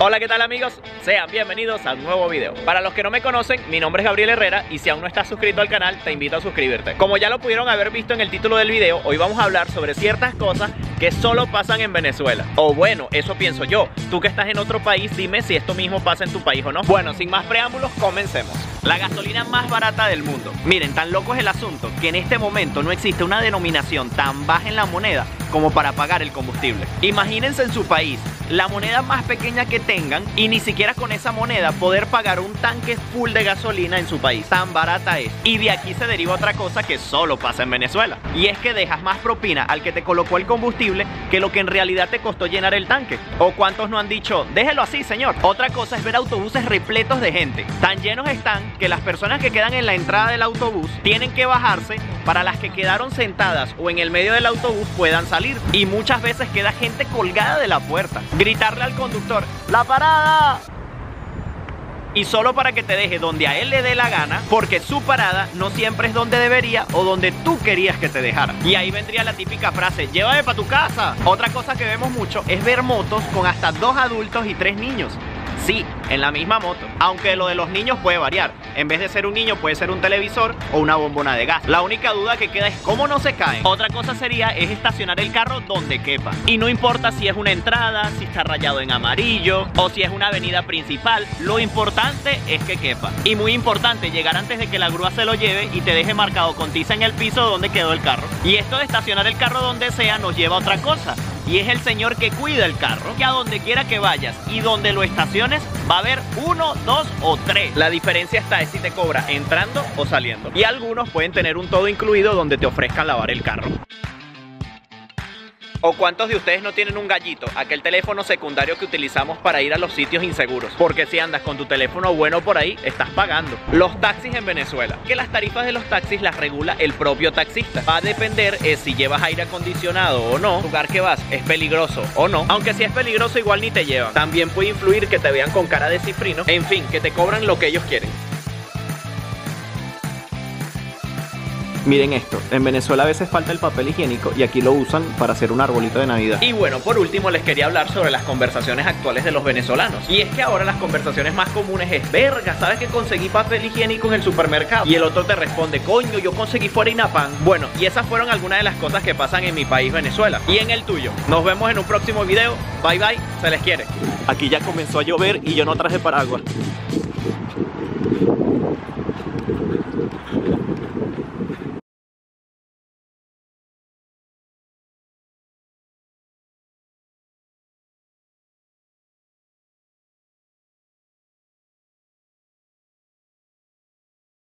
Hola, ¿qué tal amigos? Sean bienvenidos a un nuevo video. Para los que no me conocen, mi nombre es Gabriel Herrera y si aún no estás suscrito al canal, te invito a suscribirte. Como ya lo pudieron haber visto en el título del video, hoy vamos a hablar sobre ciertas cosas que solo pasan en Venezuela. O bueno, eso pienso yo. Tú que estás en otro país, dime si esto mismo pasa en tu país o no. Bueno, sin más preámbulos, comencemos. La gasolina más barata del mundo. Miren, tan loco es el asunto que en este momento no existe una denominación tan baja en la moneda como para pagar el combustible. Imagínense en su país la moneda más pequeña que tengan y ni siquiera con esa moneda poder pagar un tanque full de gasolina en su país. Tan barata es. Y de aquí se deriva otra cosa que solo pasa en Venezuela. Y es que dejas más propina al que te colocó el combustible que lo que en realidad te costó llenar el tanque. ¿O cuántos no han dicho, déjelo así, señor? Otra cosa es ver autobuses repletos de gente. Tan llenos están que las personas que quedan en la entrada del autobús tienen que bajarse para las que quedaron sentadas o en el medio del autobús puedan salir. Y muchas veces queda gente colgada de la puerta. Gritarle al conductor, ¡la parada! Y solo para que te deje donde a él le dé la gana, porque su parada no siempre es donde debería o donde tú querías que te dejara. Y ahí vendría la típica frase, llévame para tu casa. Otra cosa que vemos mucho es ver motos con hasta 2 adultos y 3 niños. Sí, en la misma moto, aunque lo de los niños puede variar. En vez de ser un niño puede ser un televisor o una bombona de gas. La única duda que queda es cómo no se caen. Otra cosa sería es estacionar el carro donde quepa. Y no importa si es una entrada, si está rayado en amarillo o si es una avenida principal, lo importante es que quepa. Y muy importante, llegar antes de que la grúa se lo lleve y te deje marcado con tiza en el piso donde quedó el carro. Y esto de estacionar el carro donde sea nos lleva a otra cosa. Y es el señor que cuida el carro, que a donde quiera que vayas y donde lo estaciones va a haber 1, 2 o 3. La diferencia está es si te cobra entrando o saliendo. Y algunos pueden tener un todo incluido donde te ofrezcan lavar el carro. ¿O cuántos de ustedes no tienen un gallito? Aquel teléfono secundario que utilizamos para ir a los sitios inseguros. Porque si andas con tu teléfono bueno por ahí, estás pagando. Los taxis en Venezuela. Que las tarifas de los taxis las regula el propio taxista. Va a depender si llevas aire acondicionado o no. El lugar que vas es peligroso o no. Aunque si es peligroso igual ni te llevan. También puede influir que te vean con cara de cifrino. En fin, que te cobran lo que ellos quieren. Miren esto, en Venezuela a veces falta el papel higiénico y aquí lo usan para hacer un arbolito de Navidad. Y bueno, por último les quería hablar sobre las conversaciones actuales de los venezolanos. Y es que ahora las conversaciones más comunes es, verga, ¿sabes que conseguí papel higiénico en el supermercado? Y el otro te responde, coño, yo conseguí Farina Pan. Bueno, y esas fueron algunas de las cosas que pasan en mi país, Venezuela. Y en el tuyo. Nos vemos en un próximo video. Bye bye, se les quiere. Aquí ya comenzó a llover y yo no traje paraguas.